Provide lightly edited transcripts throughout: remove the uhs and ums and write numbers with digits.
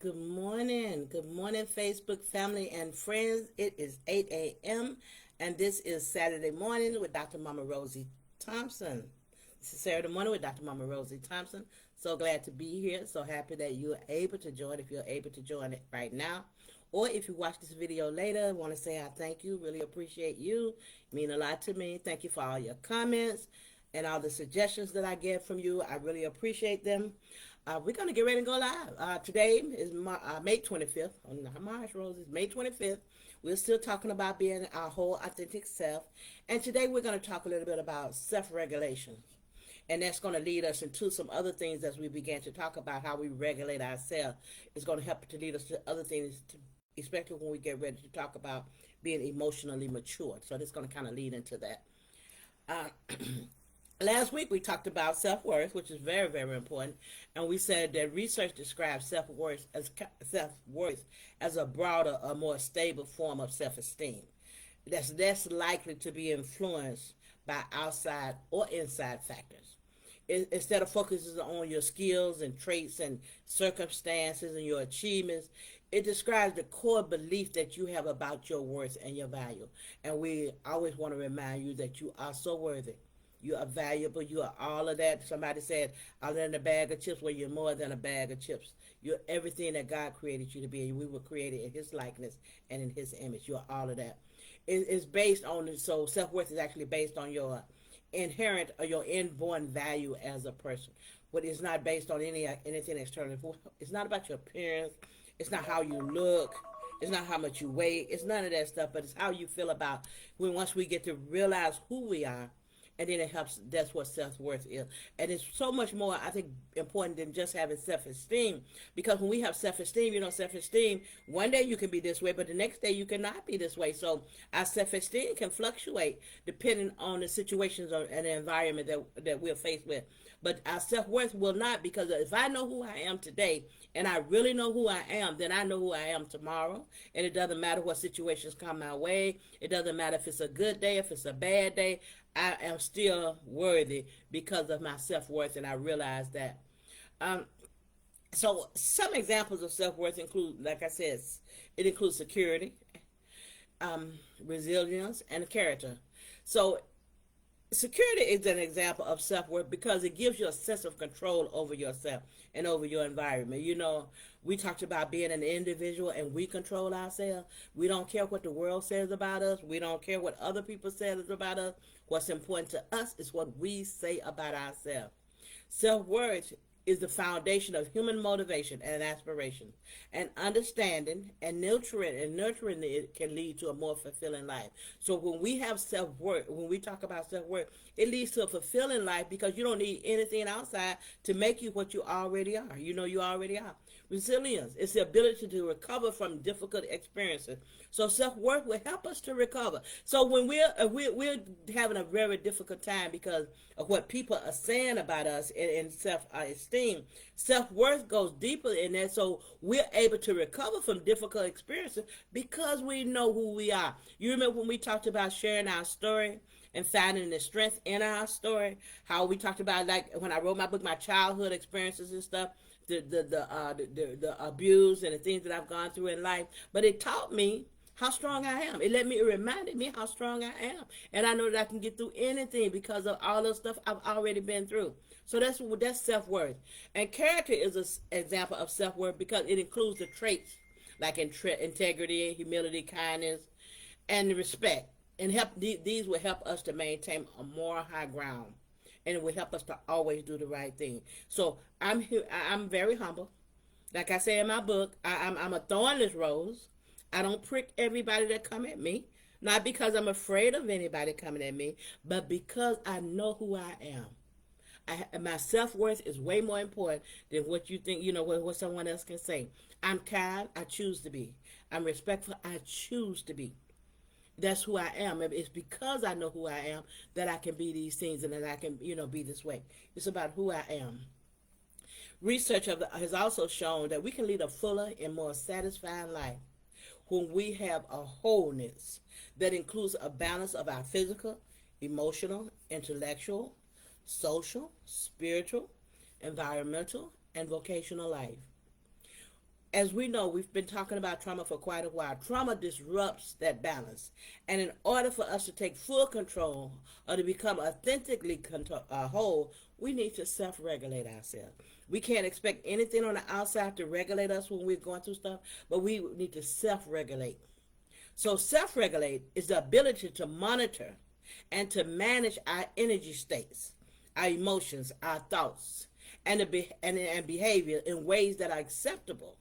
Good morning. Good morning, Facebook family and friends. It is 8 a.m. and this is Saturday morning with Dr. Mama Rosie Thompson. This is Saturday morning with Dr. Mama Rosie Thompson. So glad to be here. So happy that you're able to join if you're able to join it right now. Or if you watch this video later, I want to say I thank you. Really appreciate you. You mean a lot to me. Thank you for all your comments and all the suggestions that I get from you. I really appreciate them. We're going to get ready to go live. Today is May 25th. Not March, Rose. It's May 25th. We're still talking about being our whole authentic self. And today we're going to talk a little bit about self-regulation. And that's going to lead us into some other things as we begin to talk about how we regulate ourselves. It's going to help to lead us to other things, especially when we get ready to talk about being emotionally mature. So this is going to kind of lead into that. Uh, Last week we talked about self-worth, which is very, very important, and we said that research describes self-worth as a broader, a more stable form of self-esteem that's less likely to be influenced by outside or inside factors. Instead of focusing on your skills and traits and circumstances and your achievements, it describes the core belief that you have about your worth and your value. And we always want to remind you that you are so worthy. You are valuable. You are all of that. Somebody said, other than a bag of chips, well, you're more than a bag of chips. You're everything that God created you to be. We were created in His likeness and in His image. You're all of that. It's based on, so self-worth is actually based on your inherent or your inborn value as a person. But it's not based on anything external. It's not about your appearance. It's not how you look. It's not how much you weigh. It's none of that stuff. But it's how you feel about when once we get to realize who we are, and then it helps. That's what self-worth is, and it's so much more, I think, important than just having self-esteem, because when we have self-esteem, self-esteem, one day you can be this way, but the next day you cannot be this way. So our self-esteem can fluctuate depending on the situations and the environment that we're faced with, but our self-worth will not, because if I know who I am today and I really know who I am, then I know who I am tomorrow. And it doesn't matter what situations come my way. It doesn't matter if it's a good day, if it's a bad day. I am still worthy because of my self-worth, and I realize that. Um, so some examples of self-worth include, like I said, it includes security, resilience, and character. So security is an example of self-worth because it gives you a sense of control over yourself and over your environment. We talked about being an individual and we control ourselves. We don't care what the world says about us. We don't care what other people say about us. What's important to us is what we say about ourselves. Self-worth is the foundation of human motivation and aspiration. And understanding and nurturing it can lead to a more fulfilling life. So when we have self-worth, when we talk about self-worth, it leads to a fulfilling life because you don't need anything outside to make you what you already are. You already are. Resilience is the ability to recover from difficult experiences. So self-worth will help us to recover. So when we're having a very difficult time because of what people are saying about us in self-esteem, self-worth goes deeper in that. So we're able to recover from difficult experiences because we know who we are. You remember when we talked about sharing our story and finding the strength in our story? How we talked about, like when I wrote my book, my childhood experiences and stuff, the abuse and the things that I've gone through in life. But it taught me how strong I am. It reminded me how strong I am, and I know that I can get through anything because of all the stuff I've already been through. So that's self worth, and character is an example of self worth because it includes the traits like integrity, humility, kindness, and respect. And these will help us to maintain a moral high ground, and it will help us to always do the right thing. So I'm here. I'm very humble. Like I say in my book, I'm a thornless rose. I don't prick everybody that come at me. Not because I'm afraid of anybody coming at me, but because I know who I am. My self-worth is way more important than what you think, what someone else can say. I'm kind, I choose to be. I'm respectful, I choose to be. That's who I am. It's because I know who I am that I can be these things and that I can, be this way. It's about who I am. Research has also shown that we can lead a fuller and more satisfying life when we have a wholeness that includes a balance of our physical, emotional, intellectual, social, spiritual, environmental, and vocational life. as we know, we've been talking about trauma for quite a while. Trauma disrupts that balance. And in order for us to take full control or to become authentically whole, we need to self-regulate ourselves. We can't expect anything on the outside to regulate us when we're going through stuff, but we need to self-regulate. So self-regulate is the ability to monitor and to manage our energy states, our emotions, our thoughts, and behavior in ways that are acceptable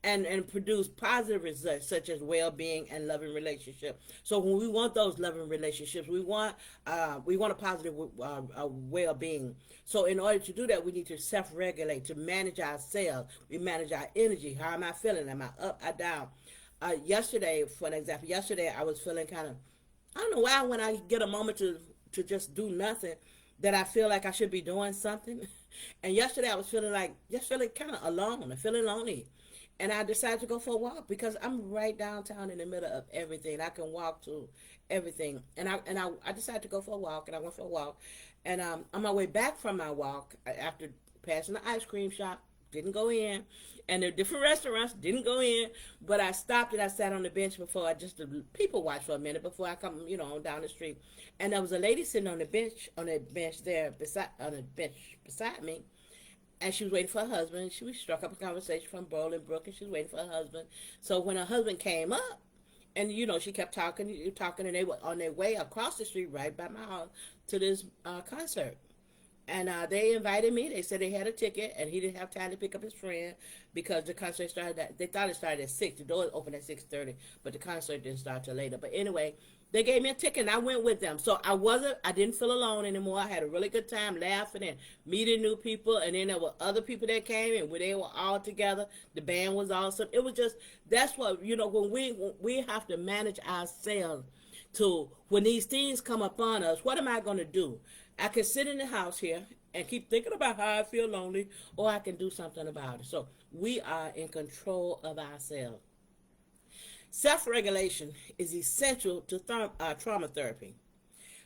and produce positive results such as well-being and loving relationships. So when we want those loving relationships, we want a positive well-being. So in order to do that, we need to self-regulate, to manage ourselves. We manage our energy. How am I feeling? Am I up or down? Yesterday, for an example, I was feeling kind of, I don't know why, when I get a moment to just do nothing, that I feel like I should be doing something. And yesterday I was feeling kind of alone and feeling lonely. And I decided to go for a walk because I'm right downtown in the middle of everything. I can walk to everything. And I decided to go for a walk, and I went for a walk. And on my way back from my walk, after passing the ice cream shop, didn't go in. And there are different restaurants, didn't go in. But I stopped and I sat on the bench before people watch for a minute before I come, down the street. And there was a lady sitting on the bench there beside me. And she was waiting for her husband. We struck up a conversation from Bolingbrook, and she was waiting for her husband. So when her husband came up, and she kept talking, and they were on their way across the street right by my house to this concert. And they invited me. They said they had a ticket, and he didn't have time to pick up his friend because the concert they thought it started at 6. The doors opened at 6:30, but the concert didn't start till later. But anyway, they gave me a ticket, and I went with them. So I didn't feel alone anymore. I had a really good time laughing and meeting new people. And then there were other people that came, and they were all together. The band was awesome. It was just, that's what, when we have to manage ourselves to, when these things come upon us, what am I going to do? I can sit in the house here and keep thinking about how I feel lonely, or I can do something about it. So we are in control of ourselves. Self-regulation is essential to trauma therapy.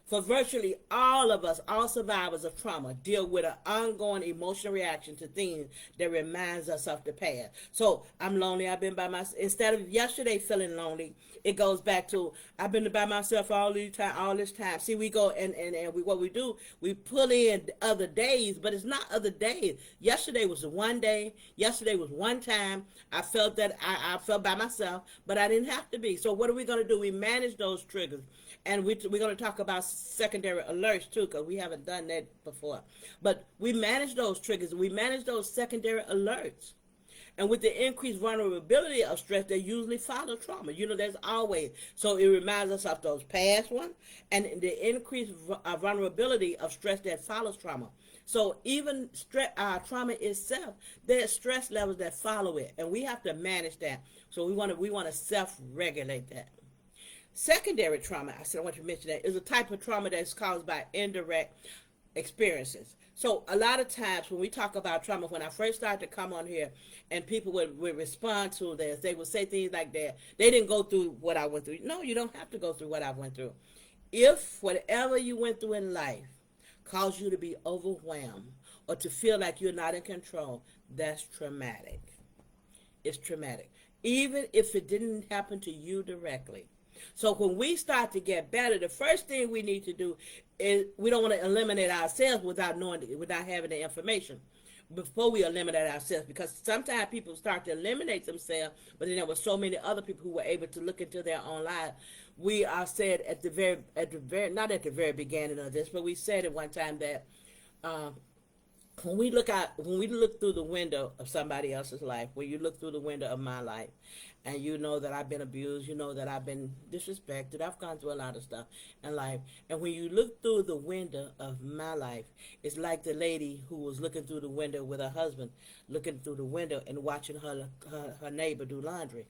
For virtually all of us, all survivors of trauma deal with an ongoing emotional reaction to things that reminds us of the past. So I'm lonely, I've been by myself. Instead of yesterday feeling lonely, it goes back to, I've been by myself all this time. See, we go and what we do, we pull in other days, but it's not other days. Yesterday was one day. Yesterday was one time. I felt that I felt by myself, but I didn't have to be. So what are we going to do? We manage those triggers. And we're going to talk about secondary alerts too, because we haven't done that before. But we manage those triggers. We manage those secondary alerts. And with the increased vulnerability of stress, they usually follow trauma. There's always. So it reminds us of those past ones and the increased vulnerability of stress that follows trauma. So even trauma itself, there's stress levels that follow it. And we have to manage that. So we want to self-regulate that. Secondary trauma, I want to mention that, is a type of trauma that's caused by indirect experiences. So a lot of times when we talk about trauma, when I first started to come on here and people would respond to this, they would say things like that. They didn't go through what I went through. No, you don't have to go through what I went through. If whatever you went through in life caused you to be overwhelmed or to feel like you're not in control, that's traumatic. It's traumatic. Even if it didn't happen to you directly. So when we start to get better, the first thing we need to do is, we don't want to eliminate ourselves without having the information before we eliminate ourselves, because sometimes people start to eliminate themselves, but then there were so many other people who were able to look into their own lives. We are said at the very not at the very beginning of this, but we said at one time that when we look through the window of somebody else's life, when you look through the window of my life, and you know that I've been abused, you know that I've been disrespected, I've gone through a lot of stuff in life, and when you look through the window of my life, it's like the lady who was looking through the window with her husband, looking through the window and watching her neighbor do laundry.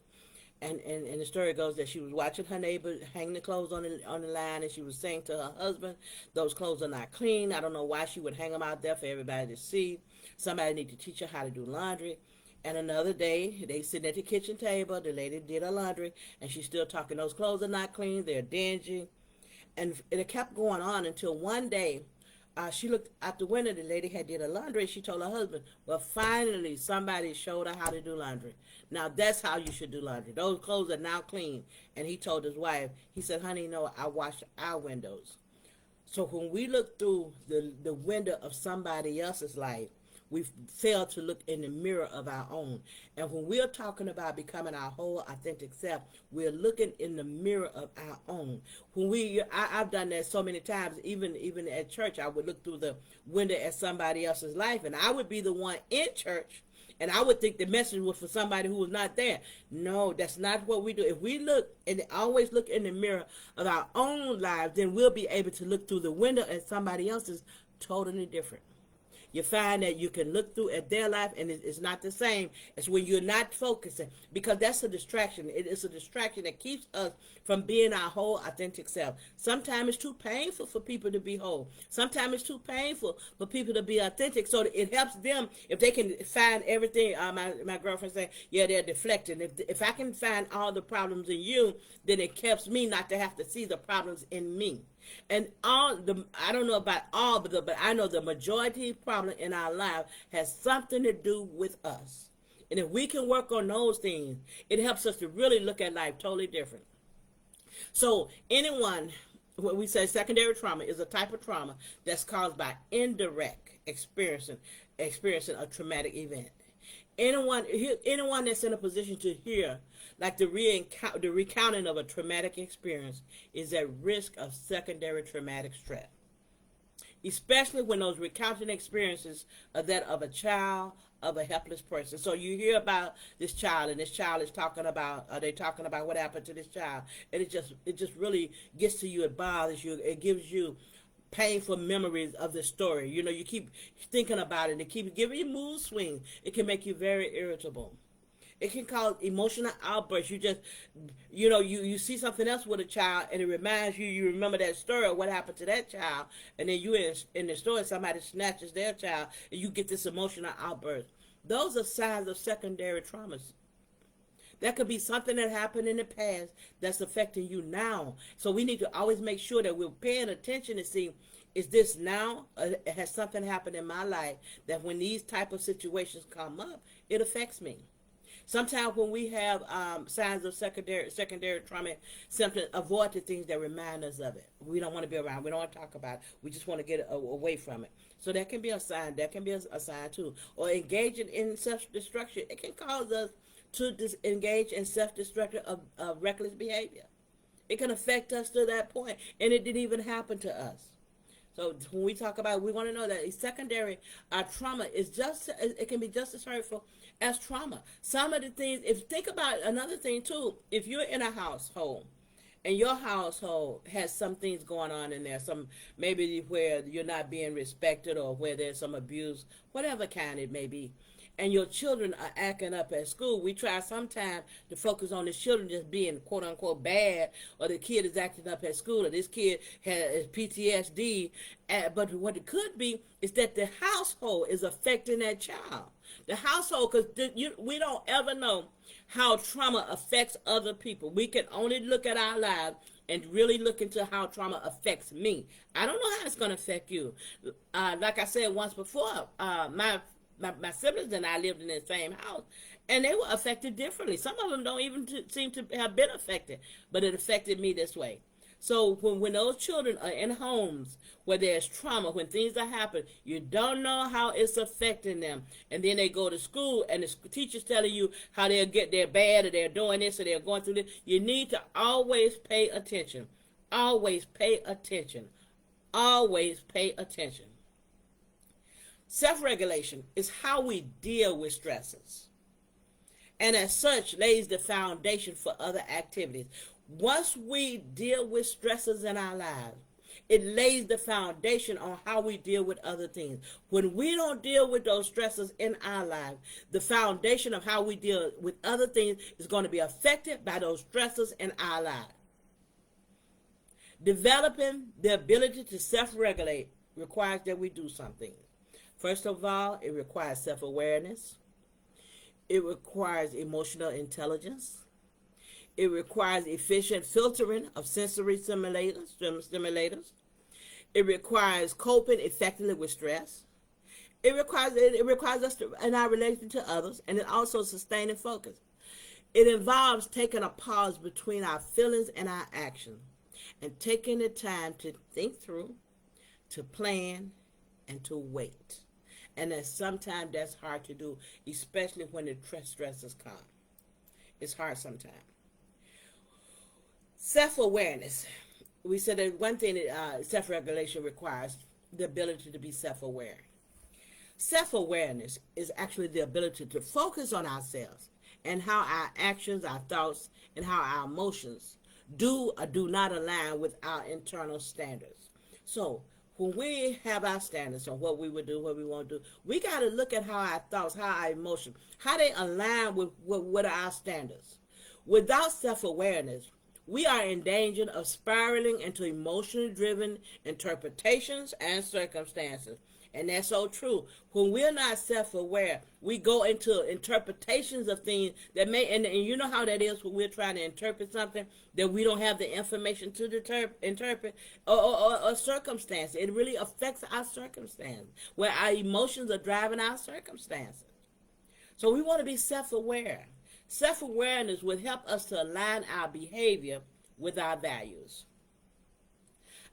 And the story goes that she was watching her neighbor hang the clothes on the line, and she was saying to her husband, those clothes are not clean. I don't know why she would hang them out there for everybody to see. Somebody need to teach her how to do laundry. And another day, they sitting at the kitchen table. The lady did her laundry, and she's still talking, those clothes are not clean. They're dingy. And it kept going on until one day, she looked out the window. The lady had did her laundry. She told her husband, well, finally somebody showed her how to do laundry. Now that's how you should do laundry. Those clothes are now clean. And he told his wife, he said, honey, no, I washed our windows. So when we look through the window of somebody else's life, we fail to look in the mirror of our own. And when we're talking about becoming our whole authentic self, we're looking in the mirror of our own. I've done that so many times, even at church. I would look through the window at somebody else's life, and I would be the one in church, and I would think the message was for somebody who was not there. No, that's not what we do. If we look and always look in the mirror of our own lives, then we'll be able to look through the window at somebody else's totally different. You find that you can look through at their life and it's not the same as when you're not focusing, because that's a distraction. It is a distraction that keeps us from being our whole authentic self. Sometimes it's too painful for people to be whole. Sometimes it's too painful for people to be authentic, so that it helps them if they can find everything. My girlfriend said, yeah, they're deflecting. If I can find all the problems in you, then it helps me not to have to see the problems in me. And I don't know about all, but I know the majority problem in our life has something to do with us. And if we can work on those things, it helps us to really look at life totally different. So when we say secondary trauma is a type of trauma that's caused by indirect experiencing a traumatic event. Anyone that's in a position to hear like the recounting of a traumatic experience is at risk of secondary traumatic stress, especially when those recounting experiences are that of a child, of a helpless person. So you hear about this child, and this child is talking about what happened to this child, and it just really gets to you. It bothers you. It gives you painful memories of the story. You keep thinking about it, and it keeps giving you mood swings. It can make you very irritable. It can cause emotional outbursts. You see something else with a child, and it reminds you remember that story of what happened to that child, and then you in the story, somebody snatches their child, and you get this emotional outburst. Those are signs of secondary traumas. That could be something that happened in the past that's affecting you now. So we need to always make sure that we're paying attention to see, is this now? Has something happened in my life that when these type of situations come up, it affects me? Sometimes when we have signs of secondary trauma symptoms, avoid the things that remind us of it. We don't want to be around. We don't want to talk about it. We just want to get away from it. So that can be a sign. That can be a sign too. Or engaging in self-destruction. It can cause us to engage in self-destruction of reckless behavior. It can affect us to that point, and it didn't even happen to us. So when we talk about, we want to know that a secondary trauma it can be just as hurtful as trauma. Some of the things, think about another thing too, if you're in a household and your household has some things going on in there, some maybe where you're not being respected or where there's some abuse, whatever kind it may be, and your children are acting up at school, we try sometimes to focus on the children just being quote unquote bad, or the kid is acting up at school, or this kid has PTSD. But what it could be is that the household is affecting that child. The household, because we don't ever know how trauma affects other people. We can only look at our lives and really look into how trauma affects me. I don't know how it's going to affect you. Like I said once before, my siblings and I lived in the same house, and they were affected differently. Some of them don't even seem to have been affected, but it affected me this way. So when those children are in homes where there's trauma, when things are happening, you don't know how it's affecting them. And then they go to school, and the teacher's telling you how they're bad, or they're doing this, or they're going through this. You need to always pay attention. Always pay attention. Always pay attention. Self-regulation is how we deal with stresses, and as such lays the foundation for other activities. Once we deal with stresses in our lives, it lays the foundation on how we deal with other things. When we don't deal with those stresses in our lives, the foundation of how we deal with other things is going to be affected by those stresses in our lives. Developing the ability to self-regulate requires that we do something. First of all, it requires self-awareness. It requires emotional intelligence. It requires efficient filtering of sensory stimulators. It requires coping effectively with stress. It requires us to in our relation to others, and it also sustaining focus. It involves taking a pause between our feelings and our actions, and taking the time to think through, to plan, and to wait. And then sometimes that's hard to do, especially when the stresses come. It's hard sometimes. Self-awareness. We said that one thing that self-regulation requires the ability to be self-aware. Self-awareness is actually the ability to focus on ourselves and how our actions, our thoughts, and how our emotions do or do not align with our internal standards. So when we have our standards on what we would do, what we won't do, we got to look at how our thoughts, how our emotions, how they align with our standards. Without self-awareness, we are in danger of spiraling into emotionally driven interpretations and circumstances. And that's so true. When we're not self-aware, we go into interpretations of things that may, and you know how that is when we're trying to interpret something that we don't have the information to interpret, or circumstance. It really affects our circumstance, where our emotions are driving our circumstances. So we want to be self-aware. Self-awareness would help us to align our behavior with our values.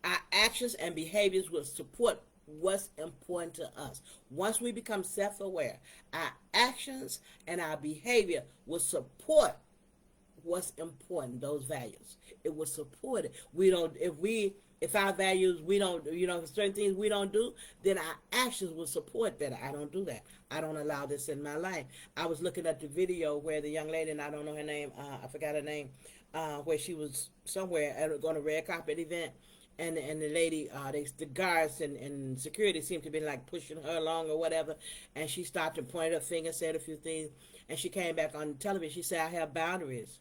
Our actions and behaviors will support what's important to us. Once we become self-aware, our actions and our behavior will support what's important, those values. It will support it. If our values, we don't, certain things we don't do, then our actions will support that. I don't do that. I don't allow this in my life. I was looking at the video where the young lady, and I don't know her name, I forgot her name, where she was somewhere on a red carpet event, and the lady, the guards and security seemed to be like pushing her along or whatever, and she stopped and pointed her finger, said a few things, and she came back on television. She said, I have boundaries.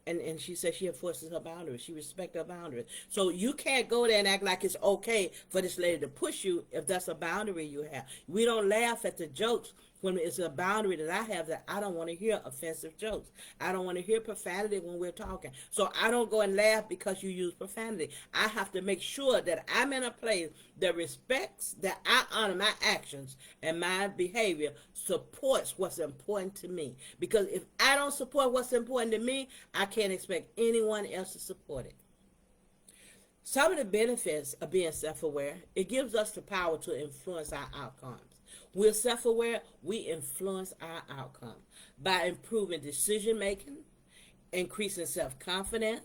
And she said she enforces her boundaries. She respects her boundaries. So you can't go there and act like it's okay for this lady to push you if that's a boundary you have. We don't laugh at the jokes when it's a boundary that I have, that I don't want to hear offensive jokes. I don't want to hear profanity when we're talking. So I don't go and laugh because you use profanity. I have to make sure that I'm in a place that respects, that I honor my actions and my behavior supports what's important to me. Because if I don't support what's important to me, I can't expect anyone else to support it. Some of the benefits of being self-aware, it gives us the power to influence our outcomes. We're self-aware, we influence our outcome by improving decision-making, increasing self-confidence,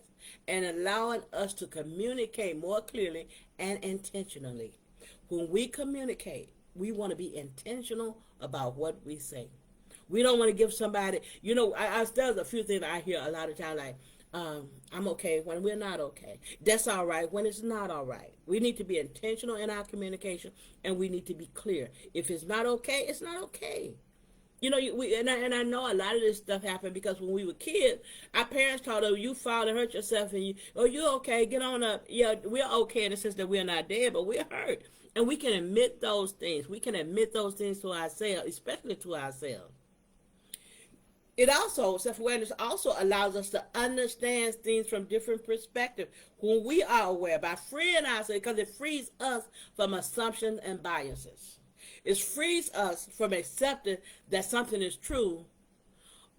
and allowing us to communicate more clearly and intentionally. When we communicate, we want to be intentional about what we say. We don't want to give somebody, there's a few things I hear a lot of times, like, I'm okay when we're not okay. That's all right when it's not all right. We need to be intentional in our communication, and we need to be clear. If it's not okay, it's not okay. I know a lot of this stuff happened because when we were kids, our parents taught us, you fall and hurt yourself, and you're okay, get on up. Yeah, we're okay in the sense that we're not dead, but we're hurt. And we can admit those things. We can admit those things to ourselves, especially to ourselves. Self-awareness also allows us to understand things from different perspectives when we are aware, by freeing ourselves, because it frees us from assumptions and biases. It frees us from accepting that something is true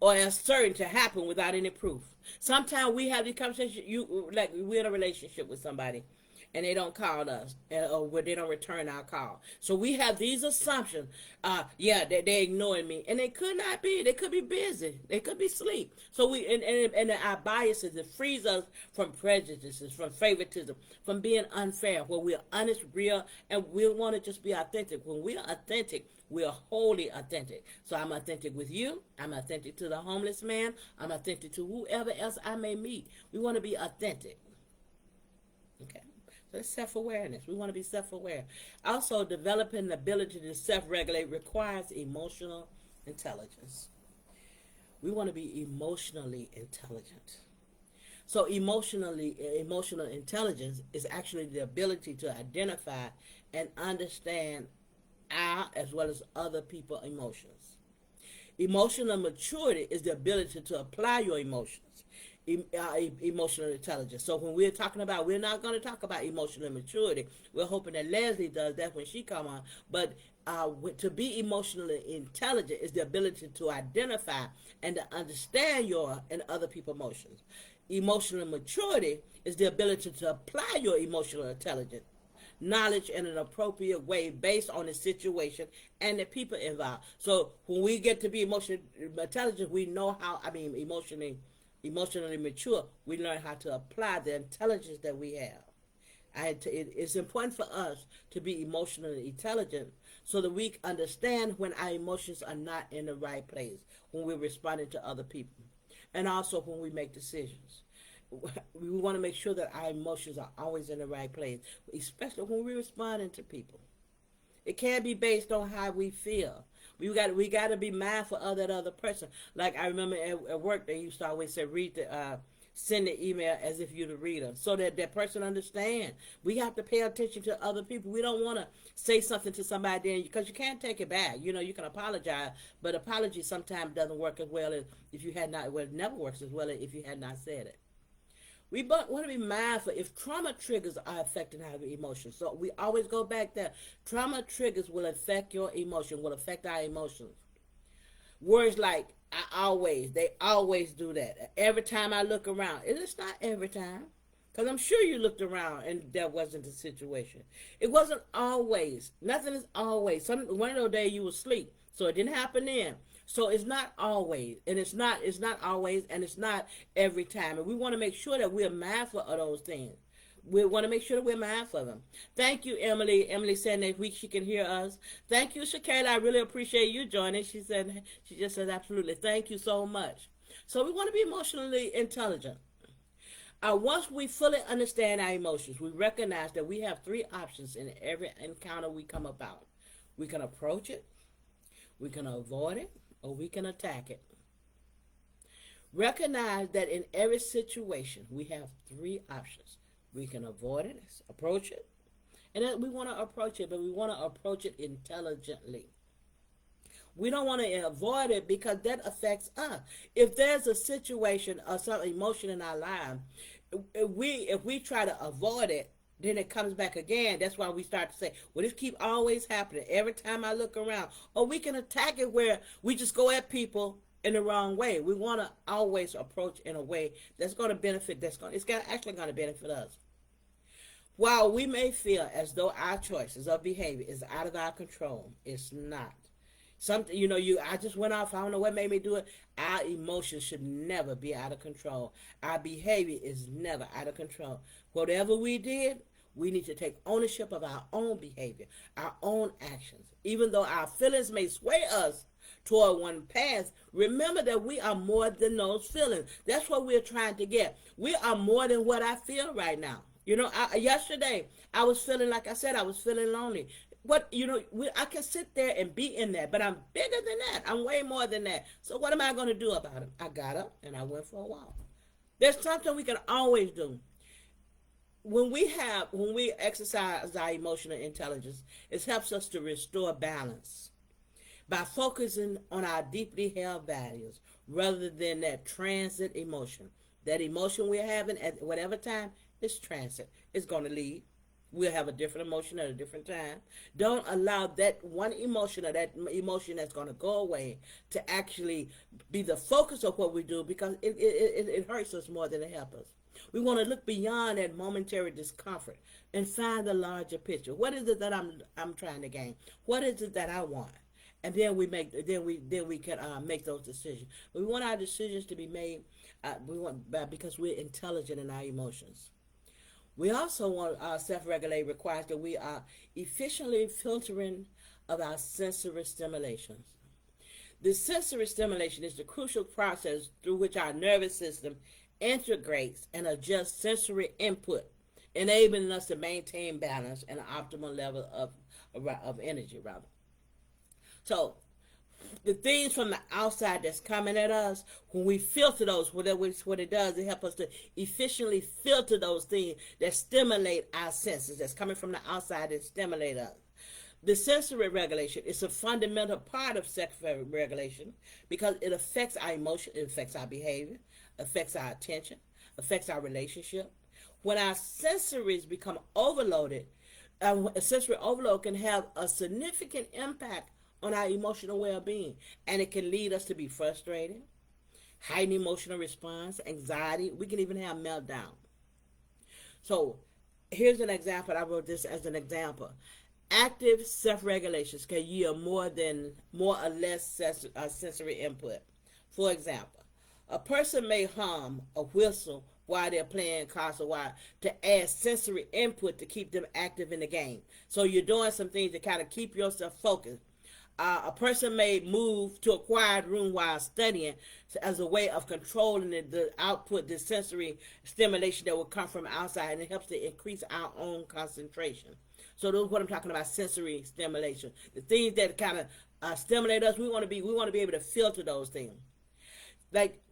or is certain to happen without any proof. Sometimes we have these conversations, like we're in a relationship with somebody, and they don't call us, or they don't return our call. So we have these assumptions. They're ignoring me, and they could not be. They could be busy. They could be asleep. So and our biases, it frees us from prejudices, from favoritism, from being unfair. Where we're honest, real, and we want to just be authentic. When we're authentic, we are wholly authentic. So I'm authentic with you. I'm authentic to the homeless man. I'm authentic to whoever else I may meet. We want to be authentic. Okay. So it's self-awareness. We want to be self-aware. Also, developing the ability to self-regulate requires emotional intelligence. We want to be emotionally intelligent. So emotional intelligence is actually the ability to identify and understand our as well as other people's emotions. Emotional maturity is the ability to apply your emotions emotional intelligence. So when we're talking about, we're not going to talk about emotional maturity. We're hoping that Leslie does that when she come on. But to be emotionally intelligent is the ability to identify and to understand your and other people's emotions. Emotional maturity is the ability to apply your emotional intelligence knowledge in an appropriate way based on the situation and the people involved. So when we get to be emotionally intelligent, we know how, emotionally mature, we learn how to apply the intelligence that we have. It's important for us to be emotionally intelligent so that we understand when our emotions are not in the right place, when we're responding to other people, and also when we make decisions. We want to make sure that our emotions are always in the right place, especially when we're responding to people. It can't be based on how we feel. We got to be mindful of that other person. Like I remember at work, they used to always say, send the email as if you're the reader, so that that person understands. We have to pay attention to other people. We don't want to say something to somebody because you can't take it back. You can apologize, but apology sometimes doesn't work as well as if you had not. Well, it never works as well as if you had not said it. We want to be mindful if trauma triggers are affecting our emotions. So we always go back there. Trauma triggers will affect your emotion, will affect our emotions. Words like they always do that. Every time I look around, it's not every time. Because I'm sure you looked around and that wasn't the situation. It wasn't always. Nothing is always. One of those days you were asleep, so it didn't happen then. So it's not always, and it's not always, and it's not every time. And we want to make sure that we're mindful of those things. We want to make sure that we're mindful of them. Thank you, Emily. Emily said next week she can hear us. Thank you, Shakayla. I really appreciate you joining. She just said absolutely. Thank you so much. So we want to be emotionally intelligent. Once we fully understand our emotions, we recognize that we have three options in every encounter we come about. We can approach it, we can avoid it, or we can attack it. Recognize that in every situation, we have three options. We can avoid it, approach it, and then we want to approach it, but we want to approach it intelligently. We don't want to avoid it because that affects us. If there's a situation or some emotion in our life, if we try to avoid it, then it comes back again. That's why we start to say, well, this keep always happening every time I look around. Or we can attack it where we just go at people in the wrong way. We want to always approach in a way that's going to benefit, actually going to benefit us. While we may feel as though our choices of behavior is out of our control, it's not. I just went off. I don't know what made me do it. Our emotions should never be out of control. Our behavior is never out of control. Whatever we did, we need to take ownership of our own behavior, our own actions. Even though our feelings may sway us toward one path, remember that we are more than those feelings. That's what we're trying to get. We are more than what I feel right now. Yesterday, I was feeling, like I said, I was feeling lonely. I can sit there and be in that, but I'm bigger than that. I'm way more than that. So what am I going to do about it? I got up and I went for a walk. There's something we can always do. When we exercise our emotional intelligence, it helps us to restore balance by focusing on our deeply held values rather than that transit emotion. That emotion we're having at whatever time is transit. It's going to leave. We'll have a different emotion at a different time. Don't allow that one emotion or that emotion that's going to go away to actually be the focus of what we do, because it hurts us more than it helps us. We want to look beyond that momentary discomfort and find the larger picture. What is it that I'm trying to gain? What is it that I want? And then we can make those decisions. We want our decisions to be made. Because we're intelligent in our emotions. We also want our self-regulate requires that we are efficiently filtering of our sensory stimulations. The sensory stimulation is the crucial process through which our nervous system integrates and adjusts sensory input, enabling us to maintain balance and an optimal level of energy, rather. So, the things from the outside that's coming at us, when we filter those, what it does, it helps us to efficiently filter those things that stimulate our senses, that's coming from the outside and stimulate us. The sensory regulation is a fundamental part of sex regulation because it affects our emotion, it affects our behavior, affects our attention, affects our relationship. When our sensories become overloaded, a sensory overload can have a significant impact on our emotional well-being, and it can lead us to be frustrated, heightened emotional response, anxiety. We can even have meltdown. So here's an example. I wrote this as an example. Active self-regulations can yield more or less sensory input. For example, a person may hum a whistle while they're playing cards wire to add sensory input to keep them active in the game. So you're doing some things to kind of keep yourself focused. A person may move to a quiet room while studying as a way of controlling the output, the sensory stimulation that will come from outside, and it helps to increase our own concentration. So those are what I'm talking about, sensory stimulation. The things that kind of stimulate us, we want to be able to filter those things. Like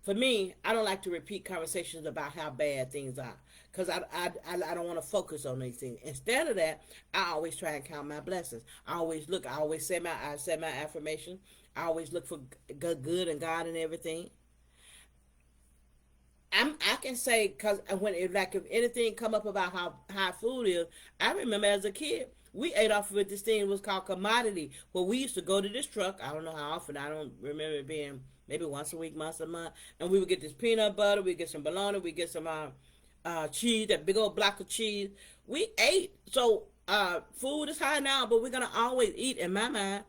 for me, I don't like to repeat conversations about how bad things are because I don't want to focus on these things. Instead of that, I always try and count my blessings. I always say my affirmation. I always look for good and God and everything. I can say because if anything come up about how high food is, I remember as a kid we ate off of this thing. It was called commodity. Well, we used to go to this truck. I don't know how often. I don't remember it being maybe once a week, once a month, and we would get this peanut butter. We get some bologna. We get some cheese, that big old block of cheese. We ate. So food is high now, but we're gonna always eat. In my mind,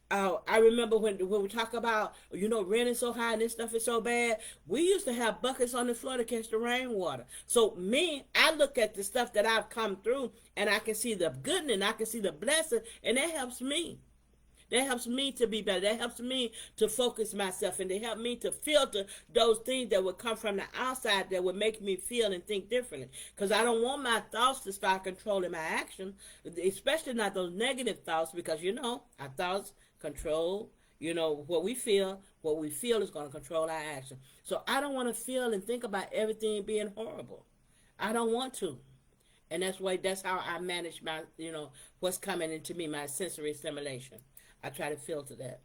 I remember when we talk about, rent is so high and this stuff is so bad. We used to have buckets on the floor to catch the rainwater. So I look at the stuff that I've come through, and I can see the goodness, and I can see the blessing, and that helps me. That helps me to be better. That helps me to focus myself, and they help me to filter those things that would come from the outside that would make me feel and think differently. Because I don't want my thoughts to start controlling my action, especially not those negative thoughts, because our thoughts control, what we feel is going to control our action. So I don't want to feel and think about everything being horrible. I don't want to. And that's how I manage my, what's coming into me, my sensory stimulation. I try to filter that.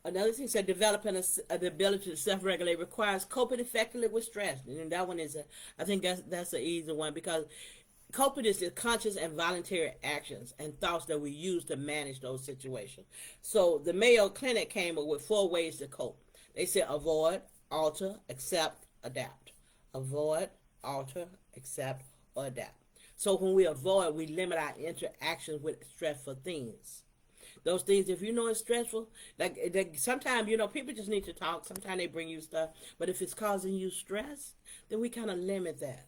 Another thing said developing the ability to self-regulate requires coping effectively with stress. And that one is, I think that's an easy one, because coping is the conscious and voluntary actions and thoughts that we use to manage those situations. So the Mayo Clinic came up with 4 ways to cope. They said avoid, alter, accept, adapt. Avoid, alter, accept, or adapt. So when we avoid, we limit our interactions with stressful things. Those things, if it's stressful, like sometimes, people just need to talk. Sometimes they bring you stuff. But if it's causing you stress, then we kind of limit that.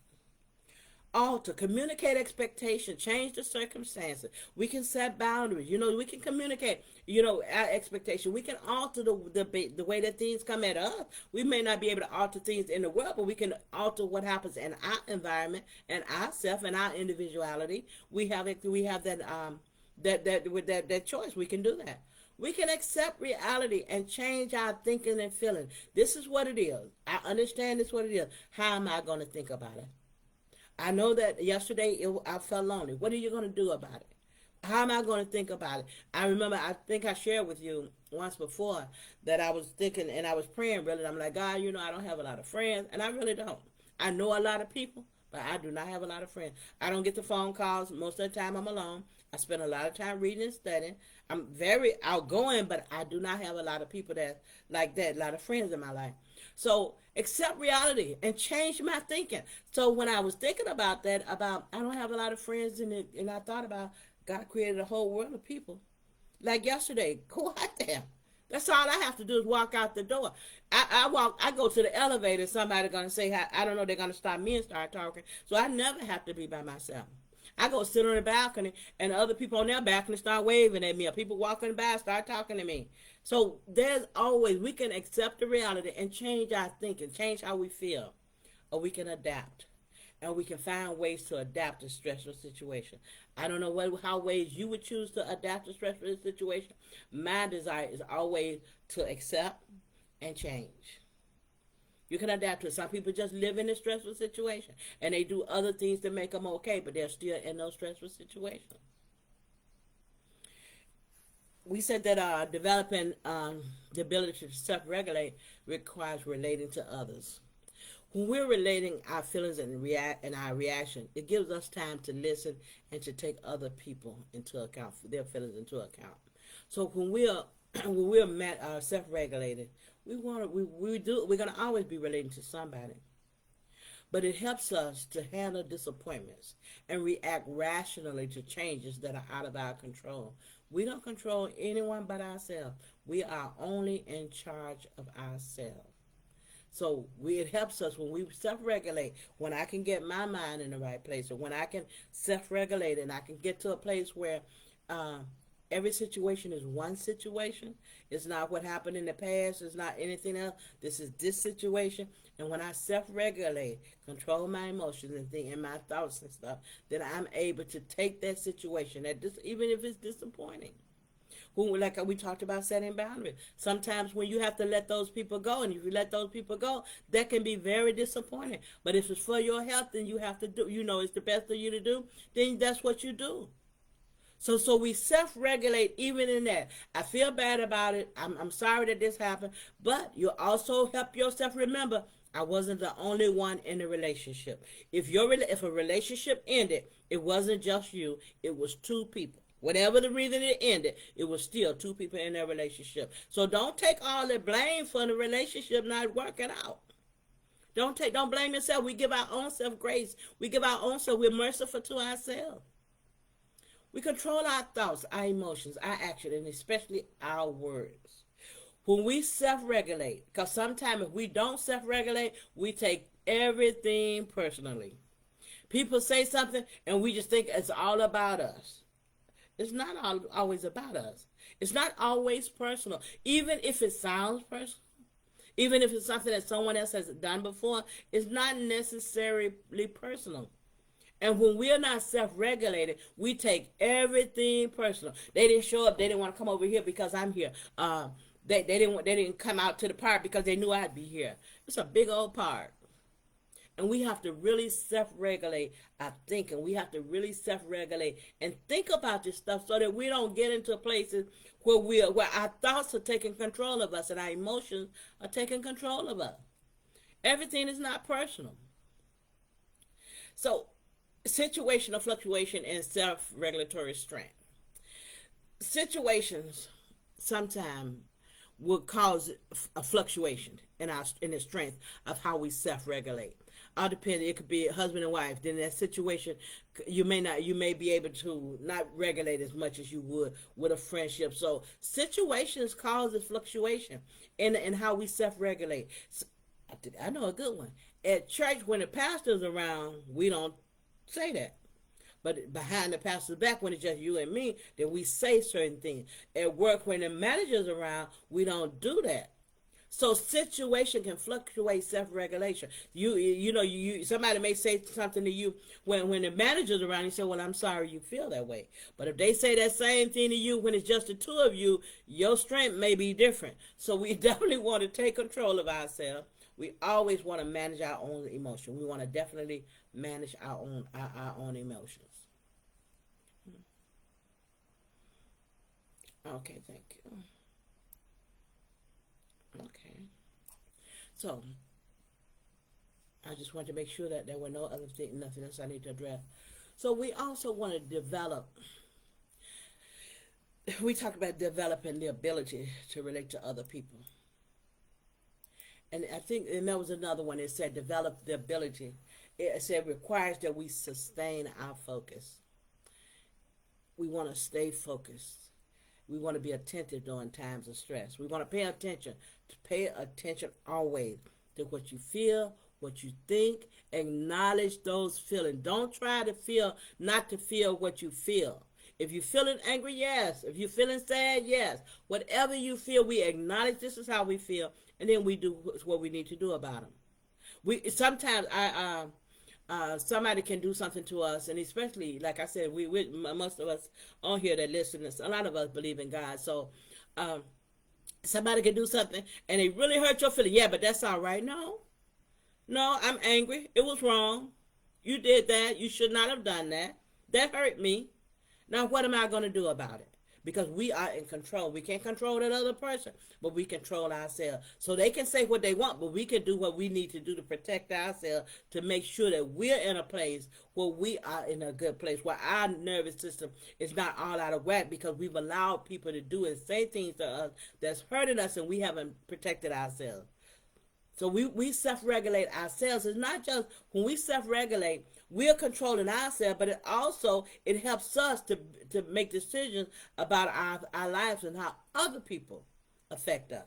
Alter, communicate expectation, change the circumstances. We can set boundaries. We can communicate, our expectation. We can alter the way that things come at us. We may not be able to alter things in the world, but we can alter what happens in our environment and ourself and our individuality. We have that choice. We can do that. We can accept reality and change our thinking and feeling. This is what it is. I understand this is what it is. How am I going to think about it? I know that yesterday I felt lonely. What are you going to do about it? How am I going to think about it? I remember, I think I shared with you once before that I was thinking and I was praying really. I'm like, God, I don't have a lot of friends, and I really don't. I know a lot of people, but I do not have a lot of friends. I don't get the phone calls. Most of the time I'm alone. I spend a lot of time reading and studying. I'm very outgoing, but I do not have a lot of people that like that, a lot of friends in my life. So accept reality and change my thinking. So when I was thinking about that, I don't have a lot of friends in it, and I thought about God created a whole world of people. Like yesterday, go out there. That's all I have to do is walk out the door. I go to the elevator, somebody's going to say, I don't know, they're going to stop me and start talking. So I never have to be by myself. I go sit on the balcony, and other people on their balcony start waving at me, or people walking by start talking to me. So we can accept the reality and change our thinking, change how we feel, or we can adapt. And we can find ways to adapt to stressful situation. I don't know how ways you would choose to adapt to stressful situation. My desire is always to accept and change. You can adapt to it. Some people just live in a stressful situation, and they do other things to make them okay, but they're still in those stressful situations. we said that developing the ability to self-regulate requires relating to others. When we're relating our feelings and our reaction, it gives us time to listen and to take other people into account, their feelings into account. So when we're self-regulated, we're gonna always be relating to somebody. But it helps us to handle disappointments and react rationally to changes that are out of our control. We don't control anyone but ourselves. We are only in charge of ourselves. So it helps us when we self-regulate, when I can get my mind in the right place, or when I can self-regulate and I can get to a place where uh, every situation is one situation. It's not what happened in the past. It's not anything else. This is this situation. And when I self-regulate, control my emotions and my thoughts and stuff, then I'm able to take that situation, even if it's disappointing. Like we talked about setting boundaries. Sometimes when you have to let those people go, and if you let those people go, that can be very disappointing. But if it's for your health, then you have to do, it's the best for you to do, then that's what you do. So we self-regulate even in that. I feel bad about it. I'm sorry that this happened. But you also help yourself remember, I wasn't the only one in the relationship. If a relationship ended, it wasn't just you. It was two people. Whatever the reason it ended, it was still two people in that relationship. So don't take all the blame for the relationship not working out. Don't blame yourself. We give our own self grace. We give our own self. We're merciful to ourselves. We control our thoughts, our emotions, our action, and especially our words. When we self-regulate, because sometimes if we don't self-regulate, we take everything personally. People say something and we just think it's all about us. It's not always about us. It's not always personal. Even if it sounds personal, even if it's something that someone else has done before, it's not necessarily personal. And when we're not self-regulated, we take everything personal. They didn't show up. They didn't want to come over here because I'm here. They didn't come out to the park because they knew I'd be here. It's a big old park. And we have to really self-regulate our thinking. We have to really self-regulate and think about this stuff so that we don't get into places where our thoughts are taking control of us and our emotions are taking control of us. Everything is not personal. So, situational fluctuation and self-regulatory strength. Situations sometimes will cause a fluctuation in the strength of how we self-regulate. All depends. It could be a husband and wife. Then in that situation, you may be able to not regulate as much as you would with a friendship. So situations causes fluctuation in how we self-regulate. So, I know a good one. At church, when the pastor's around, we don't say that. But behind the pastor's back, when it's just you and me, then we say certain things. At work, when the manager's around, we don't do that. So situation can fluctuate self-regulation. Somebody may say something to you when the manager's around. You say, "Well, I'm sorry you feel that way." But if they say that same thing to you when it's just the two of you, your strength may be different. So we definitely want to take control of ourselves. We always want to manage our own emotion. We want to definitely manage our own emotions. Okay, thank you. Okay. So, I just want to make sure that there were nothing else I need to address. So we also want to we talked about developing the ability to relate to other people. And there was another one that said develop the ability. It said requires that we sustain our focus. We want to stay focused. We want to be attentive during times of stress. We want to pay attention always to what you feel, what you think. Acknowledge those feelings. Don't try not to feel what you feel. If you're feeling angry, yes. If you're feeling sad, yes. Whatever you feel, we acknowledge this is how we feel, and then we do what we need to do about them. Sometimes somebody can do something to us, and especially, like I said, most of us on here that listen, a lot of us believe in God. So somebody can do something, and they really hurt your feelings. Yeah, but that's all right. No, I'm angry. It was wrong. You did that. You should not have done that. That hurt me. Now, what am I going to do about it? because we are in control. We can't control that other person, but we control ourselves. So they can say what they want, but we can do what we need to do to protect ourselves, to make sure that we're in a place where we are in a good place, where our nervous system is not all out of whack because we've allowed people to do and say things to us that's hurting us and we haven't protected ourselves. So we self-regulate ourselves. It's not just when we self-regulate, we're controlling ourselves, but it helps us to make decisions about our lives and how other people affect us.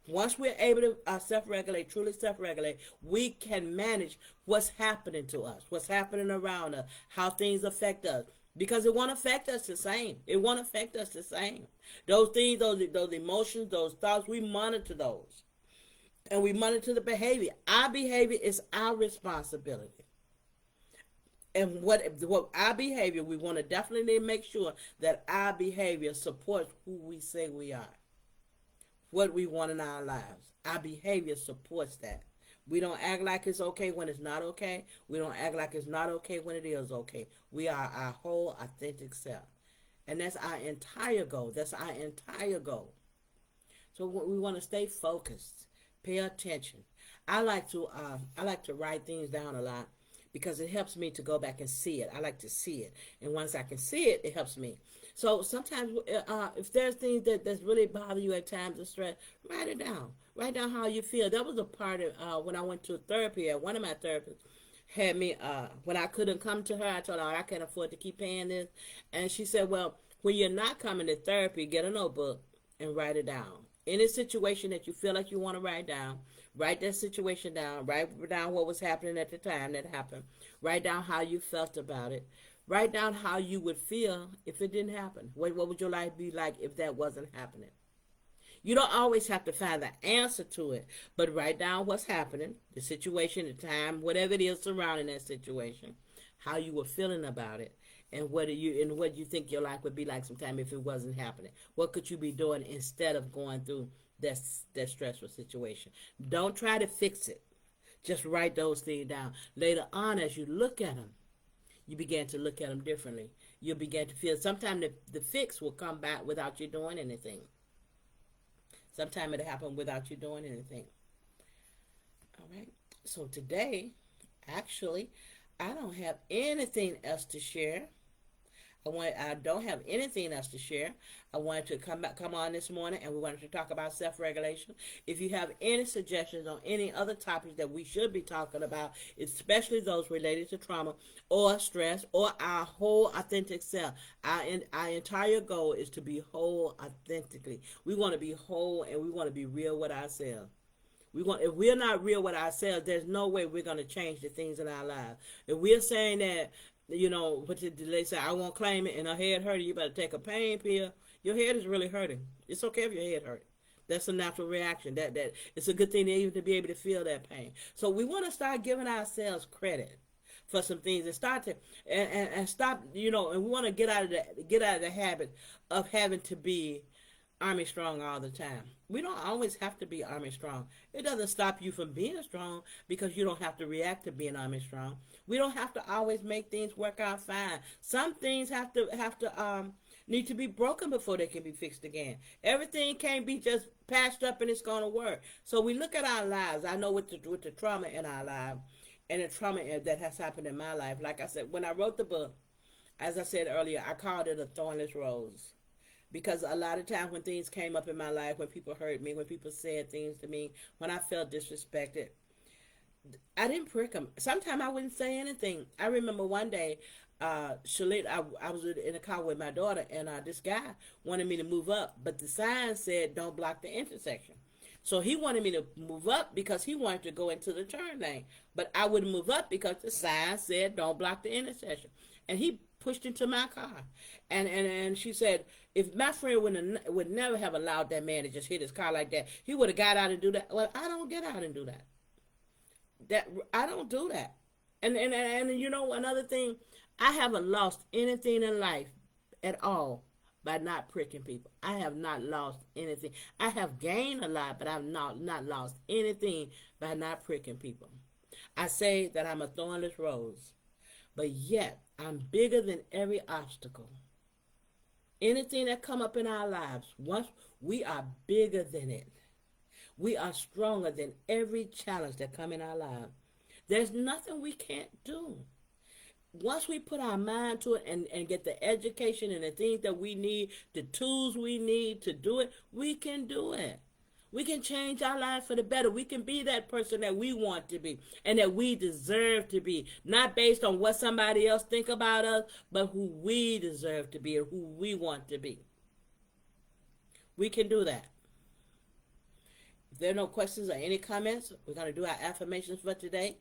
Once we're able to self-regulate, truly self-regulate, we can manage what's happening to us, what's happening around us, how things affect us. Because it won't affect us the same. It won't affect us the same. Those things, those emotions, those thoughts, we monitor those. And we monitor the behavior. Our behavior is our responsibility. And what our behavior, we want to definitely make sure that our behavior supports who we say we are, what we want in our lives. Our behavior supports that. We don't act like it's okay when it's not okay. We don't act like it's not okay when it is okay. We are our whole authentic self. And that's our entire goal. That's our entire goal. So we want to stay focused. Pay attention. I like to write things down a lot because it helps me to go back and see it. I like to see it, and once I can see it, it helps me. So sometimes, if there's things that's really bother you at times of stress, write it down. Write down how you feel. That was a part of when I went to therapy. One of my therapists had me when I couldn't come to her. I told her I can't afford to keep paying this, and she said, "Well, when you're not coming to therapy, get a notebook and write it down." Any situation that you feel like you want to write down, write that situation down. Write down what was happening at the time that happened. Write down how you felt about it. Write down how you would feel if it didn't happen. What would your life be like if that wasn't happening? You don't always have to find the answer to it, but write down what's happening, the situation, the time, whatever it is surrounding that situation, how you were feeling about it, and what you think your life would be like sometime if it wasn't happening. What could you be doing instead of going through that stressful situation? Don't try to fix it. Just write those things down. Later on, as you look at them, you begin to look at them differently. You'll begin to feel sometimes the fix will come back without you doing anything. Sometimes it'll happen without you doing anything. All right. So today, actually, I don't have anything else to share. I don't have anything else to share. I wanted to come on this morning, and we wanted to talk about self-regulation. If you have any suggestions on any other topics that we should be talking about, especially those related to trauma or stress or our whole authentic self, our entire goal is to be whole authentically. We want to be whole, and we want to be real with ourselves. If we're not real with ourselves, there's no way we're going to change the things in our lives. If we're saying that, what did they say? I won't claim it, and her head hurting. You better take a pain pill. Your head is really hurting. It's okay if your head hurts. That's a natural reaction. That it's a good thing even to be able to feel that pain. So we want to start giving ourselves credit for some things and start to and stop. And we want to get out of the habit of having to be Army strong all the time. We don't always have to be Army strong. It doesn't stop you from being strong because you don't have to react to being Army strong. We don't have to always make things work out fine. Some things have to need to be broken before they can be fixed again. Everything can't be just patched up and it's going to work. So we look at our lives. I know with the trauma in our lives and the trauma that has happened in my life. Like I said, when I wrote the book, as I said earlier, I called it a thornless rose. Because a lot of times when things came up in my life, when people hurt me, when people said things to me, when I felt disrespected, I didn't prick them. Sometimes I wouldn't say anything. I remember one day, Shalita, I was in a car with my daughter, and this guy wanted me to move up, but the sign said don't block the intersection. So he wanted me to move up because he wanted to go into the turn lane, but I wouldn't move up because the sign said don't block the intersection. And he pushed into my car, and she said, if my friend would never have allowed that man to just hit his car like that, he would have got out and do that. Well, I don't get out and do that. I don't do that. And another thing, I haven't lost anything in life at all by not pricking people. I have not lost anything. I have gained a lot, but I've not lost anything by not pricking people. I say that I'm a thornless rose, but yet I'm bigger than every obstacle. Anything that come up in our lives, once we are bigger than it. We are stronger than every challenge that come in our lives. There's nothing we can't do. Once we put our mind to it and get the education and the things that we need, the tools we need to do it, we can do it. We can change our life for the better. We can be that person that we want to be and that we deserve to be. Not based on what somebody else think about us, but who we deserve to be and who we want to be. We can do that. If there are no questions or any comments, we're going to do our affirmations for today.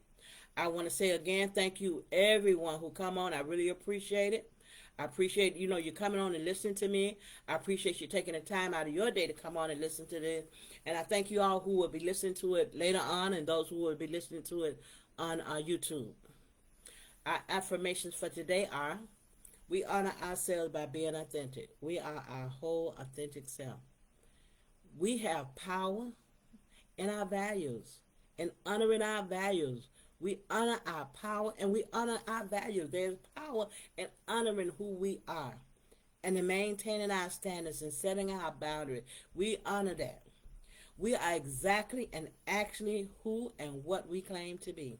I want to say again, thank you everyone who come on. I really appreciate it. I appreciate, you coming on and listening to me. I appreciate you taking the time out of your day to come on and listen to this. And I thank you all who will be listening to it later on and those who will be listening to it on YouTube. Our affirmations for today are, we honor ourselves by being authentic. We are our whole authentic self. We have power in our values. And honoring our values, we honor our power and we honor our values. There's power in honoring who we are and in maintaining our standards and setting our boundaries. We honor that. We are exactly and actually who and what we claim to be.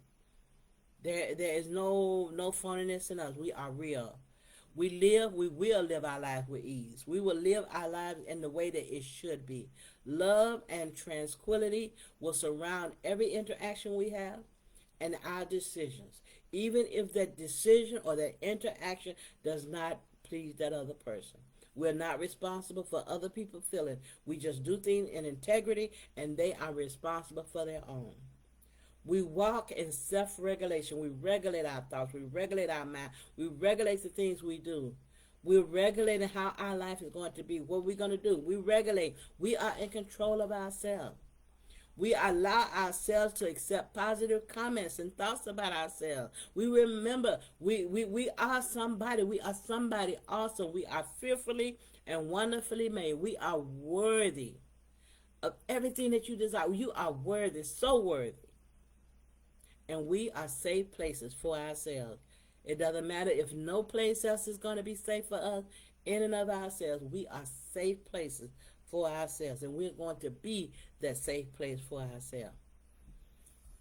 There is no phoniness in us. We are real. We will live our life with ease. We will live our lives in the way that it should be. Love and tranquility will surround every interaction we have and our decisions, even if that decision or that interaction does not please that other person. We're not responsible for other people's feelings. We just do things in integrity, and they are responsible for their own. We walk in self-regulation. We regulate our thoughts. We regulate our mind. We regulate the things we do. We're regulating how our life is going to be, what we're going to do. We regulate. We are in control of ourselves. We allow ourselves to accept positive comments and thoughts about ourselves. We remember we are somebody. We are somebody awesome. We are fearfully and wonderfully made. We are worthy of everything that you desire. You are worthy, so worthy. And we are safe places for ourselves. It doesn't matter if no place else is going to be safe for us. In and of ourselves, we are safe places for ourselves, and we're going to be that safe place for ourselves.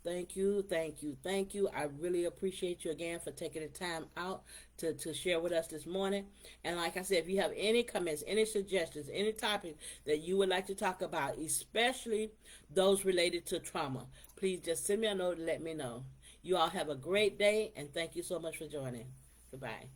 Thank you, thank you, thank you. I really appreciate you again for taking the time out to share with us this morning. And like I said, if you have any comments, any suggestions, any topics that you would like to talk about, especially those related to trauma, please just send me a note and let me know. You all have a great day, and thank you so much for joining. Goodbye.